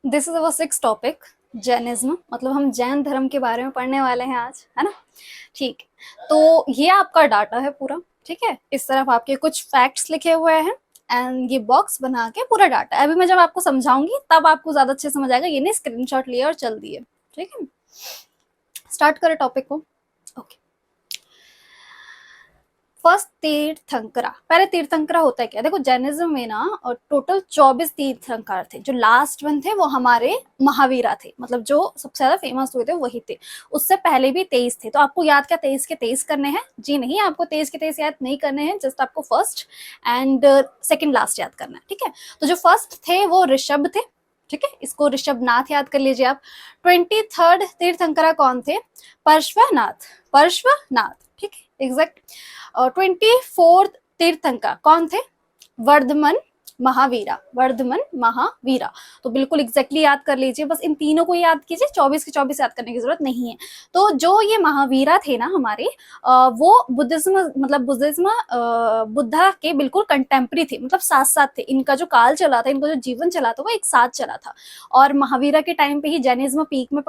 This is our six topic, Jainism. मतलब हम जैन धर्म के बारे में पढ़ने वाले हैं आज, है ना। ठीक, तो ये आपका डाटा है पूरा। ठीक है, इस तरफ आपके कुछ फैक्ट्स लिखे हुए हैं एंड ये बॉक्स बना के पूरा डाटा। अभी मैं जब आपको समझाऊंगी तब आपको ज्यादा अच्छे समझ आएगा, ये नहीं स्क्रीनशॉट लिया और चल दिए। ठीक है, स्टार्ट करें टॉपिक को। ओके, फर्स्ट तीर्थंकरा। पहले तीर्थंकरा होता है क्या? देखो जैनिज्म में ना टोटल 24 तीर्थंकर थे। जो लास्ट वन थे वो हमारे महावीरा थे, मतलब जो सबसे ज्यादा फेमस हुए थे वही थे। उससे पहले भी 23 थे। तो आपको याद क्या 23 के 23 करने हैं? जी नहीं, आपको 23 के 23 याद नहीं करने हैं, जस्ट आपको फर्स्ट एंड सेकेंड लास्ट याद करना है। ठीक है, तो जो फर्स्ट थे वो ऋषभ थे। ठीक है, इसको ऋषभनाथ याद कर लीजिए आप। 23rd तीर्थंकरा कौन थे? पार्श्वनाथ। पार्श्वनाथ, ठीक है, एग्जैक्ट। 24th तीर्थंकर कौन थे? वर्धमान महावीरा। वर्धमान महावीरा, तो बिल्कुल एग्जैक्टली याद कर लीजिए। बस इन तीनों को याद कीजिए, 24 के 24 याद करने की जरूरत नहीं है। तो जो ये महावीरा थे ना हमारे, वो बुद्धिज्म, मतलब बुद्धिज्म बुद्धा के बिल्कुल कंटेम्प्रेरी थे, मतलब साथ साथ थे। इनका जो काल चला था, इनका जो जीवन चला था वो एक साथ चला था। और महावीरा के टाइम पे ही जैनिज्म पीक में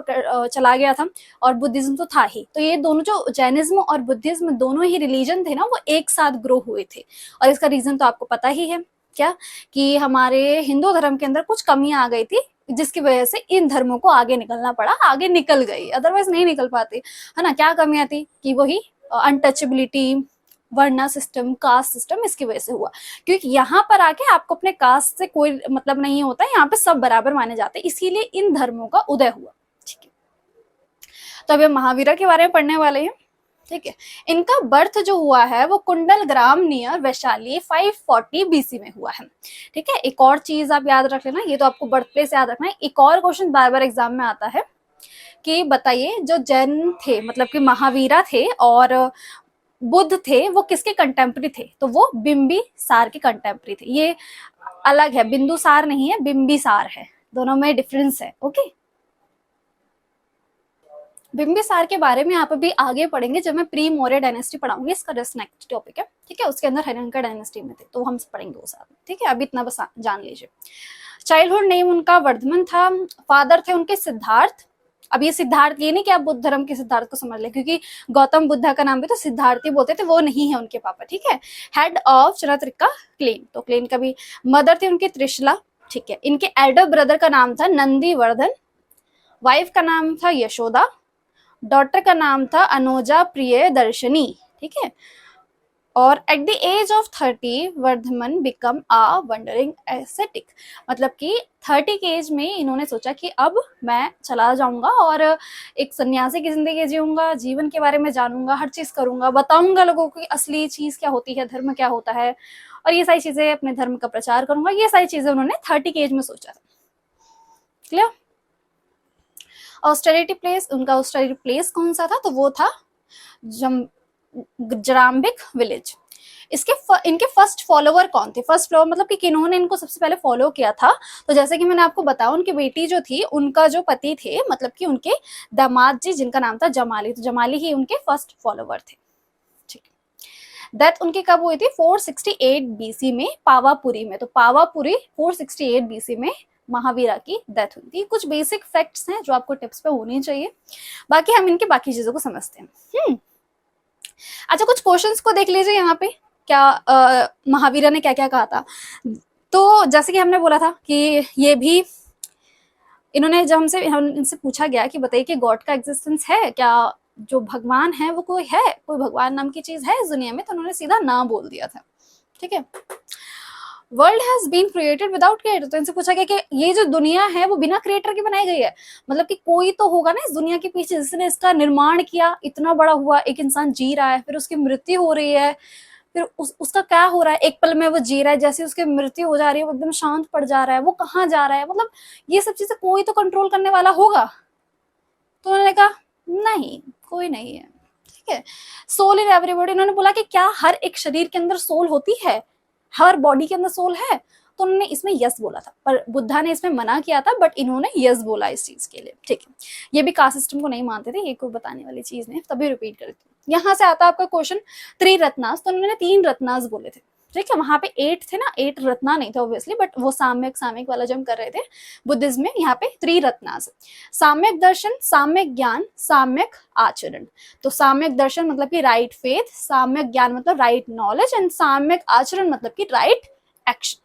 चला गया था, और बुद्धिज्म तो था ही। तो ये दोनों जो जैनिज्म और बुद्धिज्म दोनों ही रिलीजन थे ना, वो एक साथ ग्रो हुए थे। और इसका रीजन तो आपको पता ही है क्या, कि हमारे हिंदू धर्म के अंदर कुछ कमियां आ गई थी, जिसकी वजह से इन धर्मों को आगे निकलना पड़ा। आगे निकल गई, अदरवाइज नहीं निकल पाते, है ना। क्या कमियां थी? कि वही अनटचेबिलिटी, वर्णा सिस्टम, कास्ट सिस्टम, इसकी वजह से हुआ। क्योंकि यहाँ पर आके आपको अपने कास्ट से कोई मतलब नहीं होता, यहाँ पे सब बराबर माने जाते, इसीलिए इन धर्मों का उदय हुआ। ठीक है, तो अभी हम महावीरा के बारे में पढ़ने वाले हैं। ठीक है, इनका बर्थ जो हुआ है वो कुंडल ग्राम नियर वैशाली 540 बीसी में हुआ है। ठीक है, एक और चीज आप याद रख लेना, ये तो आपको बर्थ प्लेस याद रखना है। एक और क्वेश्चन बार बार एग्जाम में आता है कि बताइए, जो जैन थे, मतलब कि महावीरा थे और बुद्ध थे, वो किसके कंटेम्प्रेरी थे? तो वो बिंबिसार के कंटेम्प्रेरी थे। ये अलग है, बिंदुसार नहीं है, बिंबिसार है, दोनों में डिफरेंस है। ओके, बिंबिसार के बारे में आप अभी आगे पढ़ेंगे जब मैं प्री मौर्य डायनेस्टी पढ़ाऊंगी, इसका जस्ट नेक्स्ट टॉपिक है। ठीक है, उसके अंदर हरियंका डायनेस्टी में थे, तो हम पढ़ेंगे वो साथ में। ठीक है, अभी इतना बस जान लीजिए। चाइल्डहुड नेम उनका वर्धमान था। फादर थे उनके सिद्धार्थ। अब ये सिद्धार्थ, ये नहीं कि आप बुद्ध धर्म के सिद्धार्थ को समझ ले, क्योंकि गौतम बुद्धा का नाम भी तो सिद्धार्थ ही बोलते थे, वो नहीं है उनके पापा। ठीक है, हेड ऑफ चरत्रिका क्लेन, तो क्लेन का भी। मदर थी उनकी त्रिशला। ठीक है, इनके एल्डर ब्रदर का नाम था नंदीवर्धन। वाइफ का नाम था यशोदा। डॉटर का नाम था अनुजा प्रियदर्शनी। ठीक है, और at the age of 30 Vardhaman become a wandering ascetic, मतलब कि 30 के एज में इन्होंने सोचा कि अब मैं चला जाऊंगा और एक सन्यासी की जिंदगी जीऊंगा, जीवन के बारे में जानूंगा, हर चीज करूंगा, बताऊंगा लोगों को असली चीज क्या होती है, धर्म क्या होता है, और ये सारी चीजें, अपने धर्म का प्रचार करूंगा। ये सारी चीजें उन्होंने 30 के एज में सोचा था। क्लियर? ऑस्टेरिटी प्लेस, उनका ऑस्टेरिटी प्लेस कौन सा था? तो वो था जराम्बिक विलेज। इनके फर्स्ट फॉलोवर कौन थे? फर्स्ट फॉलोवर मतलब कि किन्होंने इनको सबसे पहले फॉलो किया था? तो जैसे कि मैंने आपको बताया, उनकी बेटी जो थी, उनका जो पति थे, मतलब कि उनके दामाद जी, जिनका नाम था जमाली, तो जमाली ही उनके फर्स्ट फॉलोवर थे। ठीक, डेथ उनकी कब हुई थी? 468 बीसी में पावापुरी में। तो पावापुरी 468 बीसी में महावीरा की डेथ हुई थी। कुछ बेसिक फैक्ट्स हैं जो आपको टिप्स पे होनी चाहिए, बाकी हम इनकी बाकी चीजों को समझते हैं। अच्छा, कुछ क्वेश्चंस को देख लीजिए यहाँ पे, क्या महावीरा ने क्या क्या कहा था। तो जैसे कि हमने बोला था कि ये भी, इन्होंने जब हम इनसे पूछा गया कि बताइए कि गॉड का एग्जिस्टेंस है क्या, जो भगवान है वो कोई है, कोई भगवान नाम की चीज है इस दुनिया में, तो उन्होंने सीधा ना बोल दिया था। ठीक है, world has been created without creator, तो इनसे पूछा गया कि ये जो दुनिया है वो बिना क्रिएटर की बनाई गई है, मतलब कि कोई तो होगा ना इस दुनिया के पीछे जिसने इसका निर्माण किया, इतना बड़ा हुआ, एक इंसान जी रहा है, फिर उसकी मृत्यु हो रही है, फिर उसका क्या हो रहा है, एक पल में वो जी रहा है, जैसे उसकी मृत्यु हो जा रही है वो एकदम शांत पड़ जा रहा है, वो कहाँ जा रहा है, मतलब ये सब चीजें कोई तो कंट्रोल करने वाला होगा। तो उन्होंने कहा नहीं, कोई नहीं है। ठीक है, सोल इन एवरीबॉडी, उन्होंने बोला कि क्या हर एक शरीर के अंदर सोल होती है, हर बॉडी के अंदर सोल है? तो उन्होंने इसमें यस बोला था, पर बुद्धा ने इसमें मना किया था, बट इन्होंने यस बोला इस चीज के लिए। ठीक है, ये भी कास्ट सिस्टम को नहीं मानते थे, ये कोई बताने वाली चीज नहीं, तभी रिपीट करती हूँ। यहाँ से आता है आपका क्वेश्चन त्रिरत्नास, तो उन्होंने 3 रत्नास बोले थे। ठीक है, वहां पे 8 थे ना, 8 रत्ना नहीं थे ऑब्वियसली, बट वो साम्यक साम्यक वाला जो हम कर रहे थे बुद्धिज्म में, यहाँ पे 3 रत्नास। साम्यक दर्शन, साम्यक ज्ञान, साम्यक आचरण। तो साम्यक दर्शन मतलब कि राइट फेथ, साम्यक ज्ञान मतलब राइट नॉलेज, एंड साम्यक आचरण मतलब कि राइट एक्शन।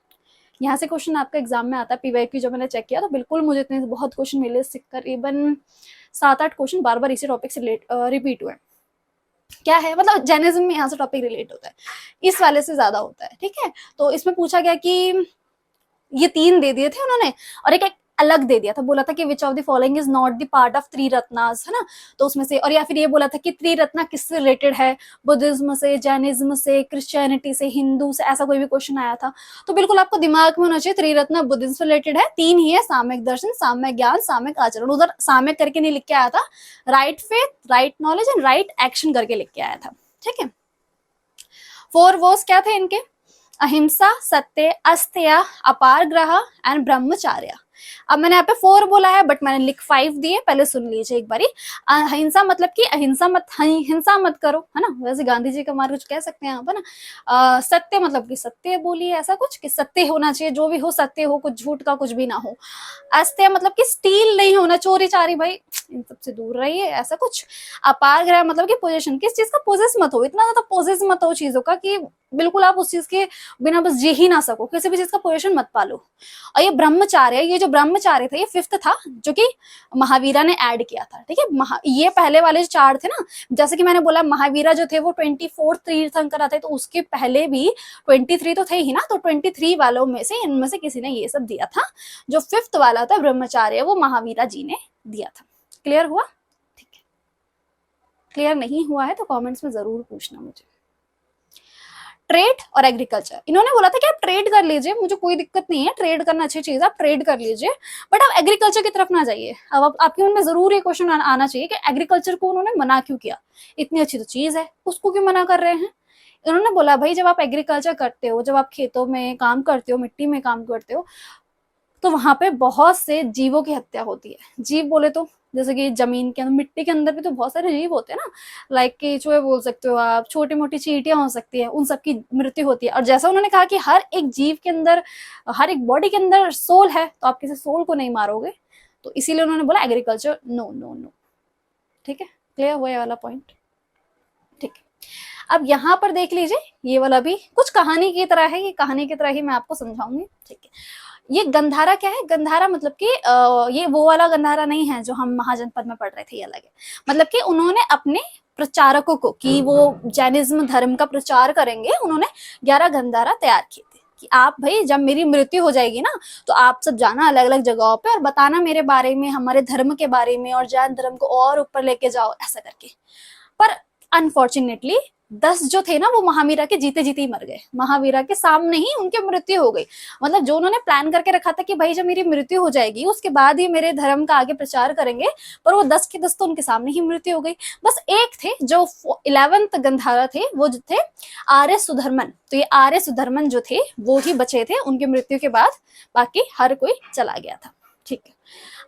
यहाँ से क्वेश्चन आपका एग्जाम में आता है, पीवाईक्यू जो मैंने चेक किया तो बिल्कुल मुझे इतने बहुत क्वेश्चन मिले, करीबन 7-8 क्वेश्चन बार बार इसी टॉपिक से रिपीट हुए। क्या है मतलब जैनिज्म में यहाँ से टॉपिक रिलेट होता है, इस वाले से ज्यादा होता है। ठीक है, तो इसमें पूछा गया कि ये 3 दे दिए थे उन्होंने, और एक अलग दे दिया था, बोला था कि which of the following is not the part of 3 Ratnas, है ना। तो उसमें से, और या फिर ये बोला था कि 3 रत्ना किससे रिलेटेड है, बुद्धिज्म से, जैनिज्म से, क्रिश्चियनिटी से, हिंदू से, ऐसा कोई भी क्वेश्चन आया था। तो बिल्कुल आपको दिमाग में होना चाहिए 3 रत्ना बुद्धिज्म से रिलेटेड है, 3 ही है, साम्यक दर्शन, साम्यक ज्ञान, साम्यक आचरण। उधर साम्यक करके नहीं लिख के आया था, right faith, right knowledge and right action करके लिख के आया था। ठीक है, 4 वॉज क्या थे इनके, अहिंसा, सत्य, अस्तेय, अपार ग्रह एंड ब्रह्मचार्य। अब मैंने यहाँ पे 4 बोला है, बट मैंने लिख 5 दिए, पहले सुन लीजिए एक बारी। अहिंसा मतलब कि हिंसा मत करो, है ना, वैसे गांधी जी का मार्ग कुछ कह सकते हैं आप, है ना। सत्य मतलब कि सत्य बोलिए, ऐसा कुछ कि सत्य होना चाहिए, जो भी हो सत्य हो, कुछ झूठ का कुछ भी ना हो। अस्तेय मतलब कि स्टील नहीं होना, चोरी चारी भाई इन सबसे दूर रहिए, ऐसा कुछ। अपार ग्रह मतलब कि पोजेशन, किस चीज का पोजेस मत हो, इतना ज्यादा पोजेस मत हो चीजों का कि बिल्कुल आप उस चीज के बिना बस जी ही ना सको, किसी भी चीज का पोजीशन मत पालो। और ये ब्रह्मचार्य, ये जो ब्रह्मचार्य था ये 5th था, जो कि महावीरा ने ऐड किया था। ठीक है, ये पहले वाले जो 4 थे ना, जैसे कि मैंने बोला महावीरा जो थे वो 24 तीर्थंकर थे, तो उसके पहले भी 23 तो थे ही ना, तो 23 वालों में से इनमें से किसी ने ये सब दिया था। जो 5th वाला था ब्रह्मचार्य, वो महावीरा जी ने दिया था। क्लियर हुआ? ठीक है, क्लियर नहीं हुआ है तो कमेंट्स में जरूर पूछना मुझे। ट्रेड और एग्रीकल्चर, इन्होंने बोला था कि आप ट्रेड कर लीजिए, मुझे कोई दिक्कत नहीं है, ट्रेड करना अच्छी चीज है, आप ट्रेड कर लीजिए, बट आप एग्रीकल्चर की तरफ ना जाइए। अब आपके मन में जरूर ये क्वेश्चन आना चाहिए कि एग्रीकल्चर को उन्होंने मना क्यों किया, इतनी अच्छी तो चीज है, उसको क्यों मना कर रहे हैं। इन्होंने बोला भाई जब आप एग्रीकल्चर करते हो, जब आप खेतों में काम करते हो, मिट्टी में काम करते हो, तो वहां पे बहुत से जीवों की हत्या होती है। जीव बोले तो जैसे कि जमीन के अंदर, मिट्टी के अंदर भी तो बहुत सारे जीव होते हैं ना, लाइक केचुए बोल सकते हो आप, छोटी मोटी चींटियां हो सकती है, उन सबकी मृत्यु होती है। और जैसा उन्होंने कहा कि हर एक जीव के अंदर, हर एक बॉडी के अंदर सोल है, तो आप किसी सोल को नहीं मारोगे, तो इसीलिए उन्होंने बोला एग्रीकल्चर नो नो नो। ठीक है, क्लियर हुआ ये वाला पॉइंट? ठीक है, अब यहाँ पर देख लीजिए, ये वाला भी कुछ कहानी की तरह है, ये कहानी की तरह ही मैं आपको समझाऊंगी। ठीक है, ये गंधारा क्या है, गंधारा मतलब कि ये वो वाला गंधारा नहीं है जो हम महाजनपद में पढ़ रहे थे, ये अलग है। मतलब कि उन्होंने अपने प्रचारकों को, कि वो जैनिज्म धर्म का प्रचार करेंगे, उन्होंने 11 गंधारा तैयार किए थे कि आप भाई जब मेरी मृत्यु हो जाएगी ना, तो आप सब जाना अलग अलग जगहों पे और बताना मेरे बारे में, हमारे धर्म के बारे में, और जैन धर्म को और ऊपर लेके जाओ, ऐसा करके। पर अनफॉर्चुनेटली 10 जो थे ना, वो महावीरा के जीते जीते ही मर गए, महावीरा के सामने ही उनकी मृत्यु हो गई। मतलब जो उन्होंने प्लान करके रखा था कि भाई जब मेरी मृत्यु हो जाएगी उसके बाद ही मेरे धर्म का आगे प्रचार करेंगे, पर वो 10 के 10 तो उनके सामने ही मृत्यु हो गई। बस एक थे जो 11th गंधारा थे, वो जो थे आर्य सुधर्मन। तो ये आर्य सुधर्मन जो थे वो ही बचे थे उनकी मृत्यु के बाद, बाकी हर कोई चला गया था। ठीक है,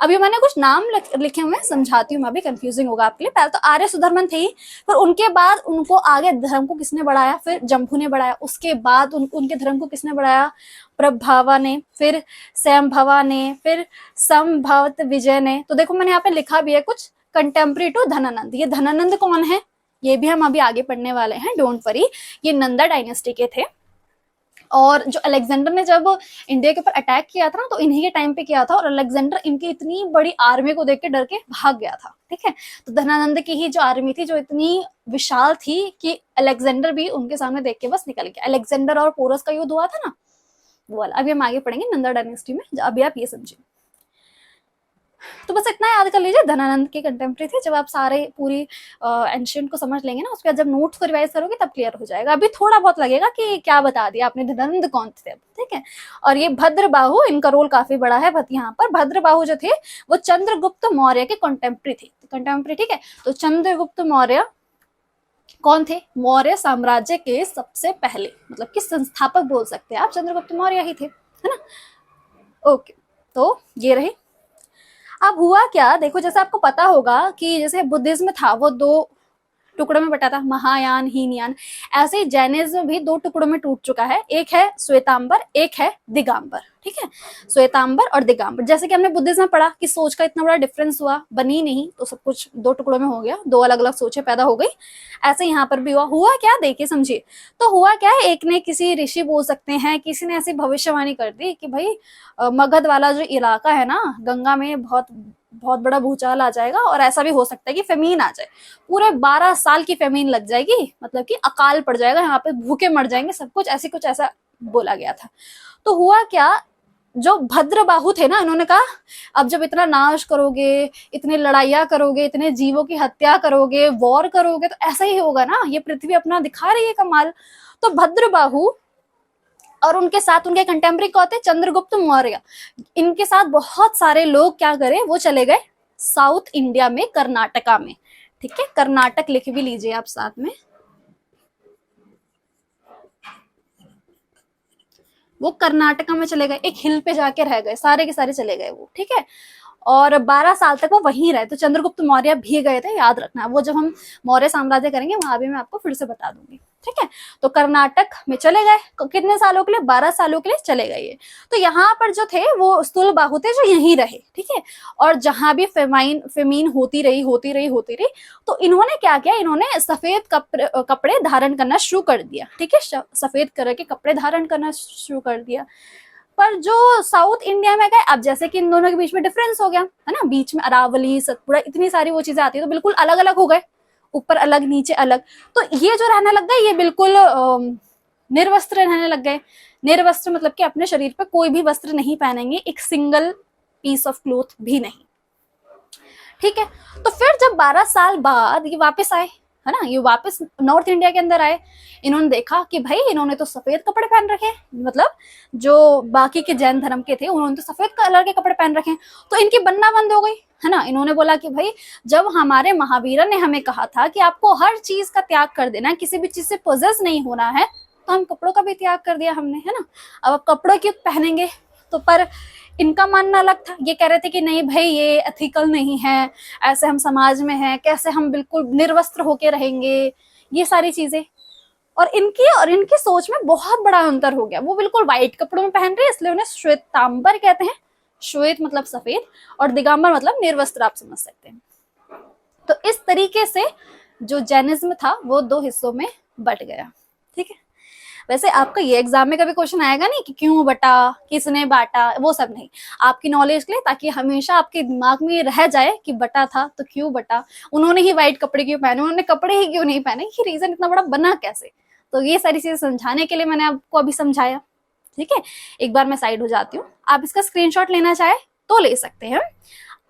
अभी मैंने कुछ नाम लिखे हुए हैं, समझाती हूँ मैं, भी कंफ्यूजिंग होगा आपके लिए। पहले तो आर्य सुधर्मन थे ही, फिर उनके बाद उनको आगे धर्म को किसने बढ़ाया, फिर जम्भू ने बढ़ाया, उसके बाद उनके धर्म को किसने बढ़ाया, प्रभावा ने, फिर स्वयंभवा ने, फिर संभवत विजय ने। तो देखो मैंने यहाँ पे लिखा भी है कुछ, कंटेम्प्रेरी टू धनानंद। ये धनानंद कौन है, ये भी हम अभी आगे पढ़ने वाले हैं, डोंट वरी। ये नंदा डायनेस्टी के थे, और जो अलेक्जेंडर ने जब इंडिया के ऊपर अटैक किया था ना, तो इन्हीं के टाइम पे किया था, और अलेक्जेंडर इनकी इतनी बड़ी आर्मी को देख के डर के भाग गया था। ठीक है, तो धनानंद की ही जो आर्मी थी, जो इतनी विशाल थी कि अलेक्जेंडर भी उनके सामने देख के बस निकल गया। अलेक्जेंडर और पोरस का युद्ध हुआ था ना, वो वाला। अभी हम आगे पढ़ेंगे नंदा डायनेस्टी में, अभी आप ये समझिए। तो बस इतना याद कर लीजिए, धनानंद के कंटेम्प्रेरी थे। जब आप सारे पूरी एंशियंट को समझ लेंगे ना, उसके बाद जब नोट्स को रिवाइज करोगे तब क्लियर हो जाएगा। अभी थोड़ा बहुत लगेगा कि क्या बता दिया आपने, धनानंद कौन थे। ठीक है, और ये भद्रबाहु, इनका रोल काफी बड़ा है यहाँ पर। भद्रबाहु जो थे वो चंद्रगुप्त मौर्य के कंटेम्प्रेरी थे, कंटेम्प्रेरी। ठीक है, तो चंद्रगुप्त मौर्य कौन थे, मौर्य साम्राज्य के सबसे पहले, मतलब कि संस्थापक बोल सकते हैं आप, चंद्रगुप्त मौर्य ही थे, है ना। ओके, तो ये रहे। अब हुआ क्या, देखो जैसे आपको पता होगा कि जैसे बुद्धिज्म था वो 2 टुकड़ों में बटा था, महायान, हीनयान। ऐसे ही जैनिज्म भी दो टुकड़ों में टूट चुका है, एक है श्वेतांबर, एक है दिगंबर। ठीक है, श्वेतांबर और दिगंबर। जैसे कि हमने बुद्धिज्म में पढ़ा कि सोच का इतना बड़ा डिफरेंस हुआ, बनी नहीं तो सब कुछ दो टुकड़ों में हो गया, दो अलग अलग सोचें पैदा हो गई। ऐसे यहाँ पर भी हुआ क्या, देखिए समझिए। तो हुआ क्या है, एक ने, किसी ऋषि बोल सकते हैं, किसी ने ऐसी भविष्यवाणी कर दी कि भाई मगध वाला जो इलाका है ना, गंगा में बहुत बहुत बड़ा भूचाल आ जाएगा, और ऐसा भी हो सकता है कि फेमीन आ जाए, पूरे 12 साल की फेमीन लग जाएगी, मतलब कि अकाल पड़ जाएगा, यहाँ पे भूखे मर जाएंगे सब कुछ, ऐसी कुछ ऐसा बोला गया था। तो हुआ क्या, जो भद्रबाहु थे ना, इन्होंने कहा अब जब इतना नाश करोगे, इतनी लड़ाइयां करोगे, इतने जीवों की हत्या करोगे, वॉर करोगे, तो ऐसा ही होगा ना, ये पृथ्वी अपना दिखा रही है कमाल। तो भद्रबाहु और उनके साथ उनके कंटेम्प्रेरी कौन थे, चंद्रगुप्त मौर्य, इनके साथ बहुत सारे लोग क्या करे, वो चले गए साउथ इंडिया में, कर्नाटका में। ठीक है, कर्नाटक लिख भी लीजिए आप साथ में। वो कर्नाटका में चले गए, एक हिल पे जाके रह गए, सारे के सारे चले गए वो। ठीक है, और 12 साल तक वो वहीं रहे। तो चंद्रगुप्त मौर्य भी गए थे, याद रखना, वो जब हम मौर्य साम्राज्य करेंगे वहां भी मैं आपको फिर से बता दूंगी। ठीक है, तो कर्नाटक में चले गए, कितने सालों के लिए, 12 सालों के लिए चले गए। तो यहाँ पर जो थे वो स्थूलबाहु थे, जो यहीं रहे। ठीक है, और जहां भी फेमीन होती रही, तो इन्होंने क्या किया, इन्होंने सफेद कपड़े धारण करना शुरू कर दिया। ठीक है, सफेद कलर के कपड़े धारण करना शुरू कर दिया। पर जो साउथ इंडिया में गए, अब जैसे कि इन दोनों के बीच में डिफरेंस हो गया है ना, बीच में अरावली, सतपुड़ा, इतनी सारी वो चीजें आती है, तो बिल्कुल अलग अलग हो गए, ऊपर अलग नीचे अलग। तो ये जो रहने लग गए, ये बिल्कुल निर्वस्त्र रहने लग गए। निर्वस्त्र मतलब कि अपने शरीर पर कोई भी वस्त्र नहीं पहनेंगे, एक सिंगल पीस ऑफ क्लोथ भी नहीं। ठीक है, तो फिर जब 12 साल बाद ये वापस आए, है ना, ये वापस नॉर्थ इंडिया के अंदर आए, इन्होंने देखा कि भाई इन्होंने तो सफेद कपड़े पहन रखे, मतलब जो बाकी के जैन धर्म के थे उन्होंने तो सफेद कलर के कपड़े पहन रखे, तो इनकी बनना बंद हो गई, है ना। इन्होंने बोला कि भाई जब हमारे महावीर ने हमें कहा था कि आपको हर चीज का त्याग कर देना, किसी भी चीज से पोजेस नहीं होना है, तो हम कपड़ों का भी त्याग कर दिया हमने, है ना। अब कपड़ों क्यों पहनेंगे, तो पर इनका मानना अलग था, ये कह रहे थे कि नहीं भाई ये एथिकल नहीं है, ऐसे हम समाज में हैं, कैसे हम बिल्कुल निर्वस्त्र होके रहेंगे, ये सारी चीजें। और इनकी सोच में बहुत बड़ा अंतर हो गया, वो बिल्कुल व्हाइट कपड़ों में पहन रहे, इसलिए उन्हें श्वेतांबर कहते हैं। श्वेत मतलब सफेद, और दिगंबर मतलब निर्वस्त्र, आप समझ सकते हैं। तो इस तरीके से जो जैनिज्म था वो दो हिस्सों में बट गया। ठीक है, वैसे आपका ये एग्जाम में कभी क्वेश्चन आएगा नहीं कि क्यों बटा, किसने बांटा, वो सब नहीं, आपकी नॉलेज के लिए, ताकि हमेशा आपके दिमाग में रह जाए कि बटा था तो क्यों बटा, उन्होंने ही व्हाइट कपड़े क्यों पहने, उन्होंने कपड़े ही क्यों नहीं पहने, ये रीजन इतना बड़ा बना कैसे। तो ये सारी चीजें समझाने के लिए मैंने आपको अभी समझाया। ठीक है, एक बार मैं साइड हो जाती हूँ, आप इसका स्क्रीनशॉट लेना चाहे तो ले सकते हैं,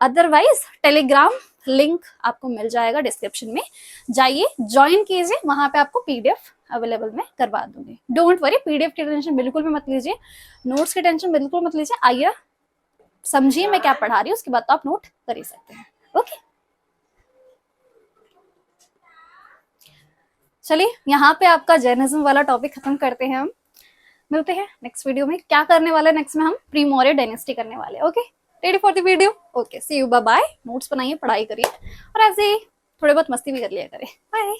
अदरवाइज टेलीग्राम लिंक आपको मिल जाएगा डिस्क्रिप्शन में, जाइए ज्वाइन कीजिए, वहां पे आपको पीडीएफ अवेलेबल मैं करवा दूंगी। डोंट वरी, पीडीएफ की टेंशन बिल्कुल भी मत लीजिए, नोट्स की टेंशन बिल्कुल मत लीजिए, आइए समझिए मैं क्या पढ़ा रही हूँ, उसके बाद तो आप नोट कर ही सकते हैं। ओके, चलिए यहाँ पे आपका जैनिज्म वाला टॉपिक खत्म करते हैं हम, मिलते हैं नेक्स्ट वीडियो में। क्या करने वाले नेक्स्ट में, हम प्री मौर्य डायनेस्टी करने वाले। Okay, ready for the video, okay see you, bye bye. Notes बनाइए, पढ़ाई करिए, और ऐसे ही थोड़े बहुत मस्ती भी कर लिया करें। बाय।